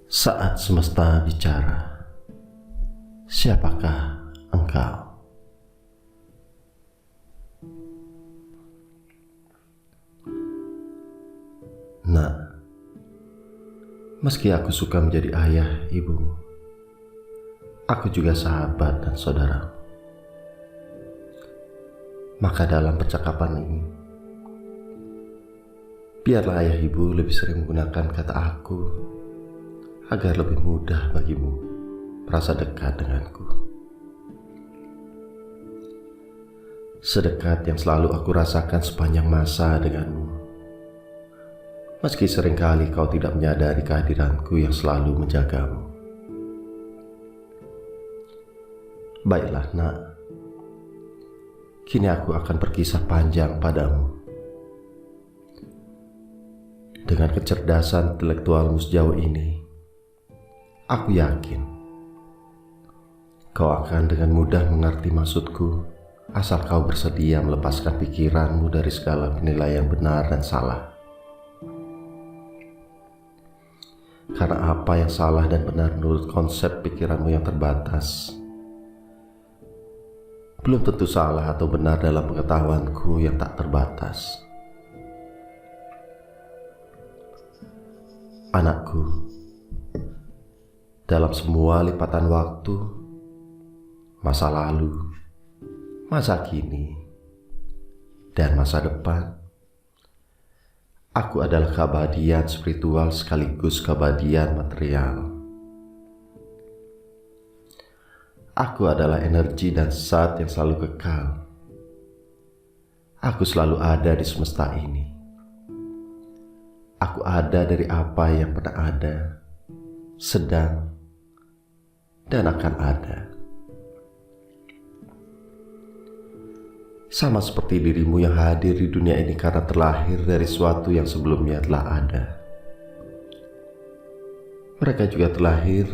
Saat semesta bicara, siapakah engkau? Nak, meski aku suka menjadi ayah ibumu, aku juga sahabat dan saudara. Maka dalam percakapan ini, biarlah ayah ibu lebih sering menggunakan kata aku, agar lebih mudah bagimu merasa dekat denganku. Sedekat yang selalu aku rasakan sepanjang masa denganmu, meski seringkali kau tidak menyadari kehadiranku yang selalu menjagamu. Baiklah nak, kini aku akan berkisah panjang padamu. Dengan kecerdasan intelektualmu sejauh ini, aku yakin kau akan dengan mudah mengerti maksudku, asal kau bersedia melepaskan pikiranmu dari segala penilaian benar dan salah. Karena apa yang salah dan benar menurut konsep pikiranmu yang terbatas, belum tentu salah atau benar dalam pengetahuanku yang tak terbatas. Anakku, dalam semua lipatan waktu, masa lalu, masa kini, dan masa depan, aku adalah keabadian spiritual sekaligus keabadian material. Aku adalah energi dan zat yang selalu kekal. Aku selalu ada di semesta ini. Aku ada dari apa yang pernah ada, sedang, dan akan ada. Sama seperti dirimu yang hadir di dunia ini karena terlahir dari sesuatu yang sebelumnya telah ada. Mereka juga terlahir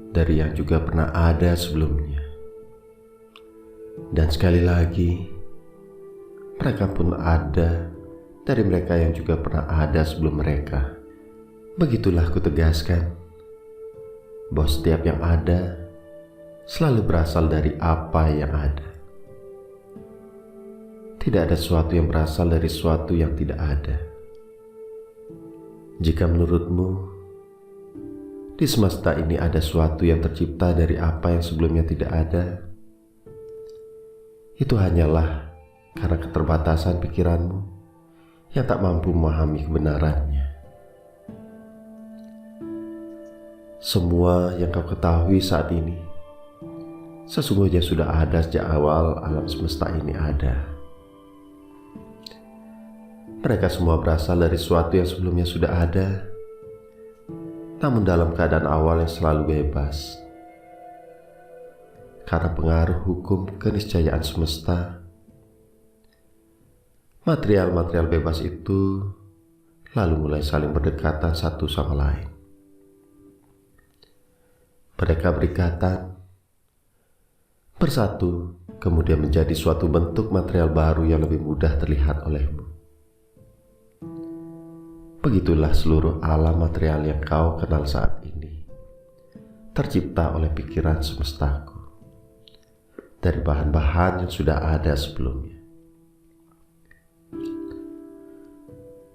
dari yang juga pernah ada sebelumnya. Dan sekali lagi, mereka pun ada dari mereka yang juga pernah ada sebelum mereka. Begitulah kutegaskan bahwa setiap yang ada selalu berasal dari apa yang ada. Tidak ada sesuatu yang berasal dari sesuatu yang tidak ada. Jika menurutmu di semesta ini ada sesuatu yang tercipta dari apa yang sebelumnya tidak ada, itu hanyalah karena keterbatasan pikiranmu yang tak mampu memahami kebenarannya. Semua yang kau ketahui saat ini sesungguhnya sudah ada sejak awal alam semesta ini ada. Mereka semua berasal dari sesuatu yang sebelumnya sudah ada, namun dalam keadaan awal yang selalu bebas. Karena pengaruh hukum keniscayaan semesta, material-material bebas itu lalu mulai saling berdekatan satu sama lain. Mereka berikatan, bersatu, kemudian menjadi suatu bentuk material baru yang lebih mudah terlihat olehmu. Begitulah seluruh alam material yang kau kenal saat ini, tercipta oleh pikiran semestaku, dari bahan-bahan yang sudah ada sebelumnya.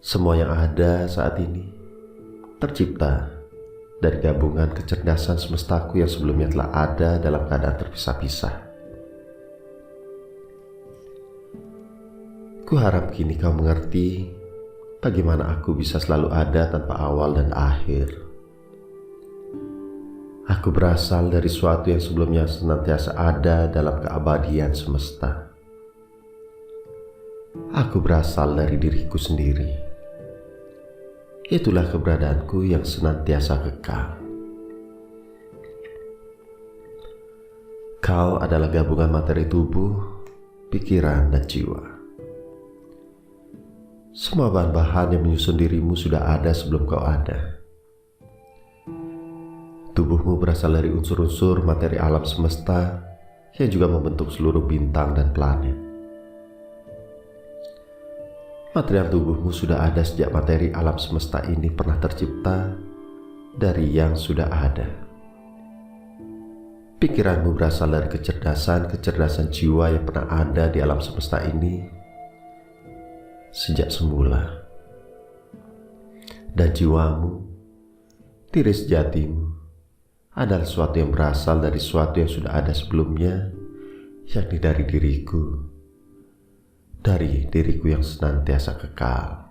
Semua yang ada saat ini tercipta dari gabungan kecerdasan semestaku yang sebelumnya telah ada dalam keadaan terpisah-pisah. Kuharap kini kau mengerti bagaimana aku bisa selalu ada tanpa awal dan akhir. Aku berasal dari sesuatu yang sebelumnya senantiasa ada dalam keabadian semesta. Aku berasal dari diriku sendiri. Itulah keberadaanku yang senantiasa kekal. Kau adalah gabungan materi tubuh, pikiran, dan jiwa. Semua bahan-bahan yang menyusun dirimu sudah ada sebelum kau ada. Tubuhmu berasal dari unsur-unsur materi alam semesta yang juga membentuk seluruh bintang dan planet. Material tubuhmu sudah ada sejak materi alam semesta ini pernah tercipta dari yang sudah ada. Pikiranmu berasal dari kecerdasan jiwa yang pernah ada di alam semesta ini sejak semula. Dan jiwamu, diri sejatimu, adalah sesuatu yang berasal dari sesuatu yang sudah ada sebelumnya, yakni dari diriku, dari diriku yang senantiasa kekal.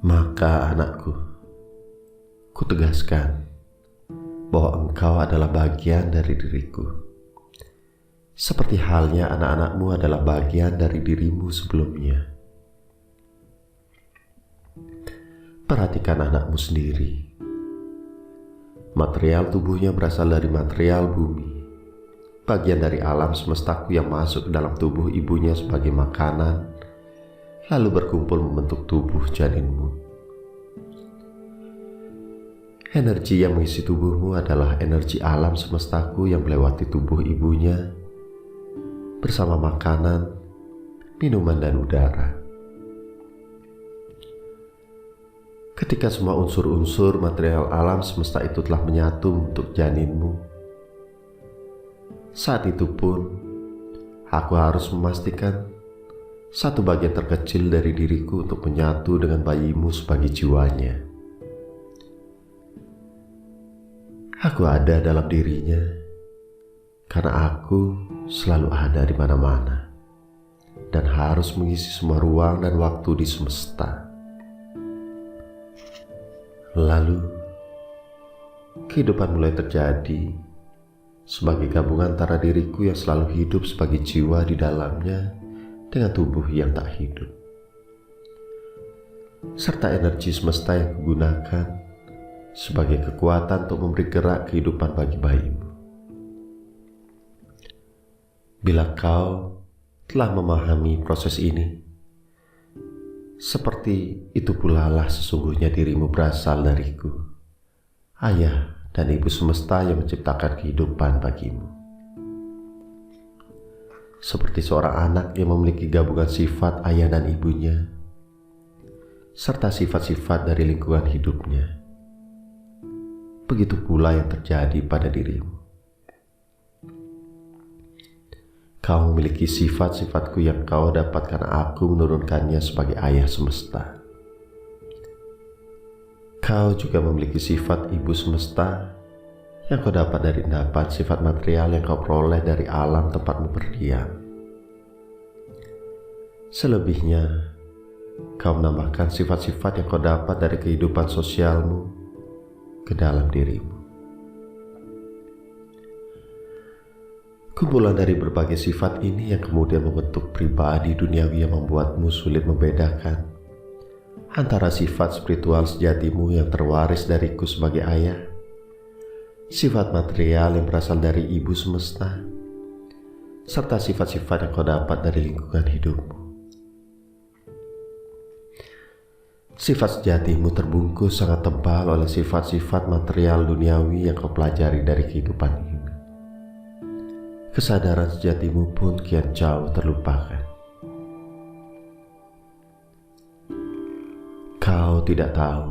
Maka anakku, kutegaskan bahwa engkau adalah bagian dari diriku, seperti halnya anak-anakmu adalah bagian dari dirimu sebelumnya. Perhatikan anakmu sendiri. Material tubuhnya berasal dari material bumi, bagian dari alam semestaku yang masuk ke dalam tubuh ibunya sebagai makanan, lalu berkumpul membentuk tubuh janinmu. Energi yang mengisi tubuhmu adalah energi alam semestaku yang melewati tubuh ibunya bersama makanan, minuman, dan udara. Ketika semua unsur-unsur material alam semesta itu telah menyatu untuk janinmu, saat itu pun aku harus memastikan satu bagian terkecil dari diriku untuk menyatu dengan bayimu sebagai jiwanya. Aku ada dalam dirinya karena aku selalu ada di mana-mana dan harus mengisi semua ruang dan waktu di semesta. Lalu, kehidupan mulai terjadi sebagai gabungan antara diriku yang selalu hidup sebagai jiwa di dalamnya dengan tubuh yang tak hidup, serta energi semesta yang kugunakan sebagai kekuatan untuk memberi gerak kehidupan bagi bayimu. Bila kau telah memahami proses ini, seperti itu pula lah sesungguhnya dirimu berasal dariku, ayah dan ibu semesta yang menciptakan kehidupan bagimu. Seperti seorang anak yang memiliki gabungan sifat ayah dan ibunya, serta sifat-sifat dari lingkungan hidupnya, begitu pula yang terjadi pada dirimu. Kau memiliki sifat-sifatku yang kau dapat karena aku menurunkannya sebagai ayah semesta. Kau juga memiliki sifat ibu semesta yang kau dapat dari endapan sifat material yang kau peroleh dari alam tempatmu berdiam. Selebihnya, kau menambahkan sifat-sifat yang kau dapat dari kehidupan sosialmu ke dalam dirimu. Kumpulan dari berbagai sifat ini yang kemudian membentuk pribadi duniawi yang membuatmu sulit membedakan antara sifat spiritual sejatimu yang terwaris dariku sebagai ayah, sifat material yang berasal dari ibu semesta, serta sifat-sifat yang kau dapat dari lingkungan hidupmu. Sifat sejatimu terbungkus sangat tebal oleh sifat-sifat material duniawi yang kau pelajari dari kehidupan ini. Kesadaran sejatimu pun kian jauh terlupakan. Kau tidak tahu,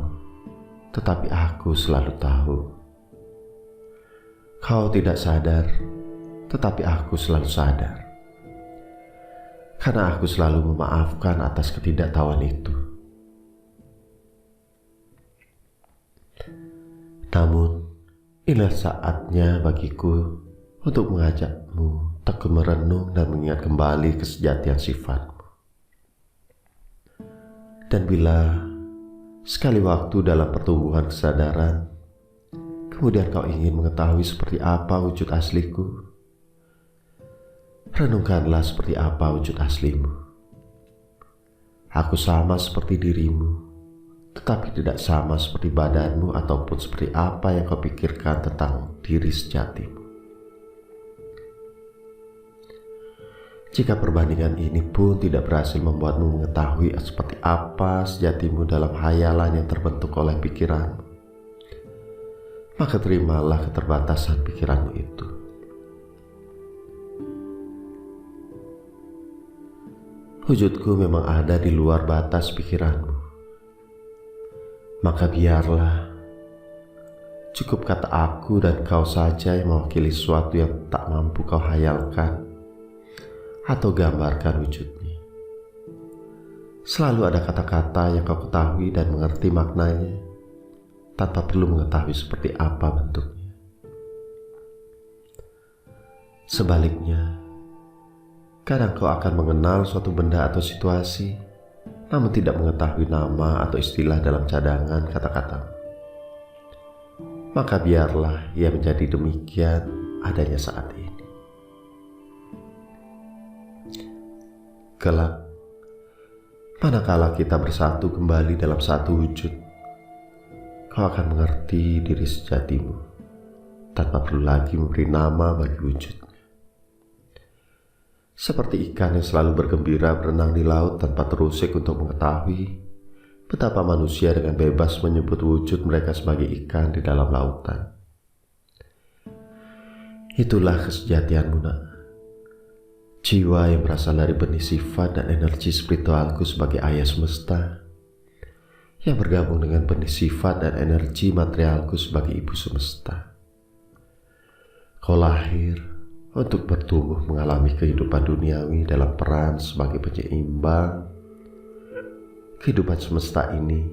tetapi aku selalu tahu. Kau tidak sadar, tetapi aku selalu sadar. Karena aku selalu memaafkan atas ketidaktahuan itu. Namun, inilah saatnya bagiku untuk mengajakmu tekun merenung dan mengingat kembali kesejatian sifatmu. Dan bila sekali waktu dalam pertumbuhan kesadaran, kemudian kau ingin mengetahui seperti apa wujud asliku, renungkanlah seperti apa wujud aslimu. Aku sama seperti dirimu, tetapi tidak sama seperti badanmu ataupun seperti apa yang kau pikirkan tentang diri sejatimu. Jika perbandingan ini pun tidak berhasil membuatmu mengetahui seperti apa sejatimu dalam hayalan yang terbentuk oleh pikiranmu, maka terimalah keterbatasan pikiranmu itu. Wujudku memang ada di luar batas pikiranmu. Maka biarlah, cukup kata aku dan kau saja yang mewakili sesuatu yang tak mampu kau hayalkan atau gambarkan wujudnya. Selalu ada kata-kata yang kau ketahui dan mengerti maknanya tanpa perlu mengetahui seperti apa bentuknya. Sebaliknya, kadang kau akan mengenal suatu benda atau situasi, namun tidak mengetahui nama atau istilah dalam cadangan kata-kata. Maka biarlah ia menjadi demikian adanya saat ini. Kelak, manakala kita bersatu kembali dalam satu wujud, kau akan mengerti diri sejatimu tanpa perlu lagi memberi nama bagi wujudnya. Seperti ikan yang selalu bergembira berenang di laut tanpa terusik untuk mengetahui betapa manusia dengan bebas menyebut wujud mereka sebagai ikan di dalam lautan. Itulah kesejatianmu, nak. Jiwa yang berasal dari benih sifat dan energi spiritualku sebagai ayah semesta, yang bergabung dengan benih sifat dan energi materialku sebagai ibu semesta. Kau lahir untuk bertumbuh mengalami kehidupan duniawi dalam peran sebagai penyeimbang kehidupan semesta ini,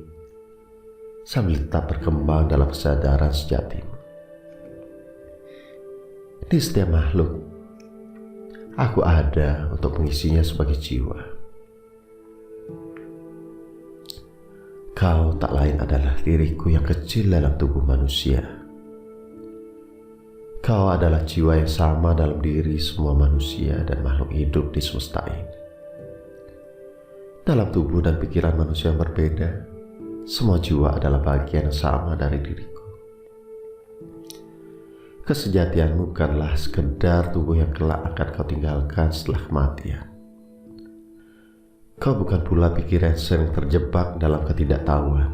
sambil tetap berkembang dalam kesadaran sejatimu. Di setiap makhluk, aku ada untuk mengisinya sebagai jiwa. Kau tak lain adalah diriku yang kecil dalam tubuh manusia. Kau adalah jiwa yang sama dalam diri semua manusia dan makhluk hidup di semesta ini. Dalam tubuh dan pikiran manusia yang berbeda, semua jiwa adalah bagian yang sama dari diriku. Kesejatianmu bukanlah sekedar tubuh yang kelak akan kau tinggalkan setelah kematian. Kau bukan pula pikiran yang sering terjebak dalam ketidaktahuan.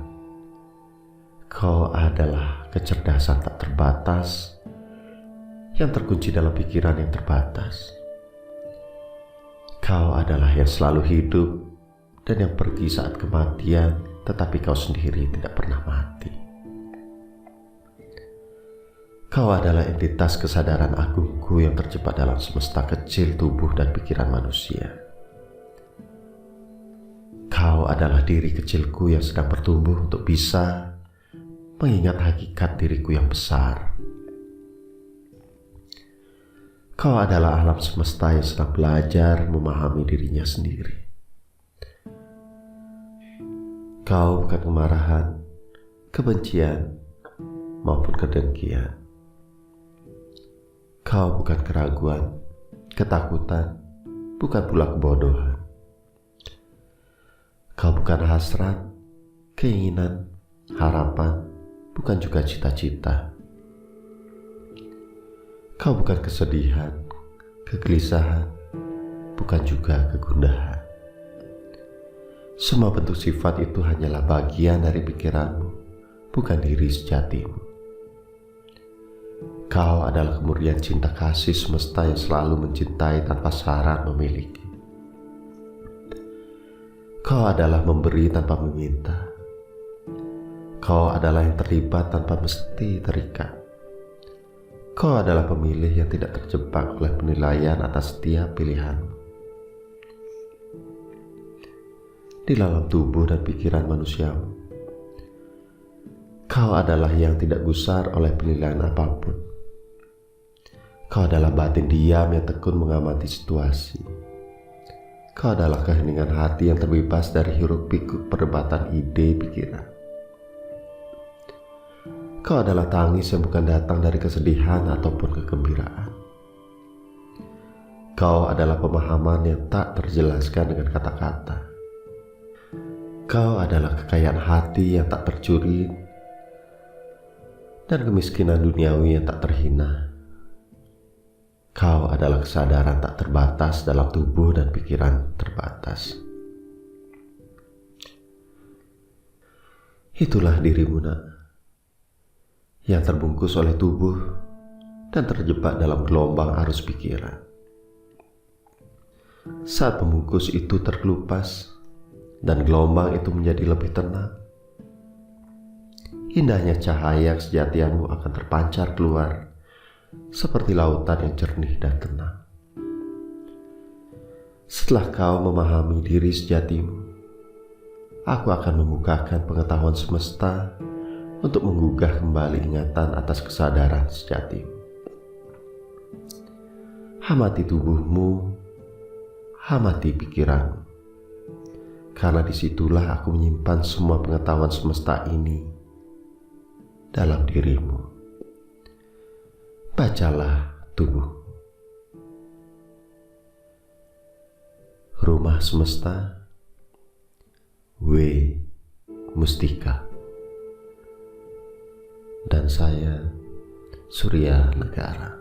Kau adalah kecerdasan tak terbatas yang terkunci dalam pikiran yang terbatas. Kau adalah yang selalu hidup dan yang pergi saat kematian, tetapi kau sendiri tidak pernah mati. Kau adalah entitas kesadaran agungku yang terjebak dalam semesta kecil tubuh dan pikiran manusia. Kau adalah diri kecilku yang sedang bertumbuh untuk bisa mengingat hakikat diriku yang besar. Kau adalah alam semesta yang sedang belajar memahami dirinya sendiri. Kau bukan kemarahan, kebencian, maupun kedengkian. Kau bukan keraguan, ketakutan, bukan pula kebodohan. Kau bukan hasrat, keinginan, harapan, bukan juga cita-cita. Kau bukan kesedihan, kegelisahan, bukan juga kegundahan. Semua bentuk sifat itu hanyalah bagian dari pikiranmu, bukan diri sejatimu. Kau adalah kemurnian cinta kasih semesta yang selalu mencintai tanpa syarat memiliki. Kau adalah memberi tanpa meminta. Kau adalah yang terlibat tanpa mesti terikat. Kau adalah pemilih yang tidak terjebak oleh penilaian atas setiap pilihanmu. Di dalam tubuh dan pikiran manusiamu, kau adalah yang tidak gusar oleh penilaian apapun. Kau adalah batin diam yang tekun mengamati situasi. Kau adalah keheningan hati yang terbebas dari hiruk-pikuk perdebatan ide pikiran. Kau adalah tangis yang bukan datang dari kesedihan ataupun kegembiraan. Kau adalah pemahaman yang tak terjelaskan dengan kata-kata. Kau adalah kekayaan hati yang tak tercuri dan kemiskinan duniawi yang tak terhina. Kau adalah kesadaran tak terbatas dalam tubuh dan pikiran terbatas. Itulah dirimu, nak, yang terbungkus oleh tubuh dan terjebak dalam gelombang arus pikiran. Saat pembungkus itu terkelupas dan gelombang itu menjadi lebih tenang, indahnya cahaya kesejatianmu akan terpancar keluar seperti lautan yang jernih dan tenang. Setelah kau memahami diri sejatimu, aku akan membukakan pengetahuan semesta untuk menggugah kembali ingatan atas kesadaran sejatimu. Hamati tubuhmu, hamati pikiranmu, karena disitulah aku menyimpan semua pengetahuan semesta ini dalam dirimu. Bacalah tubuh. Rumah Semesta, W. Mustika. Dan saya, Surya Negara.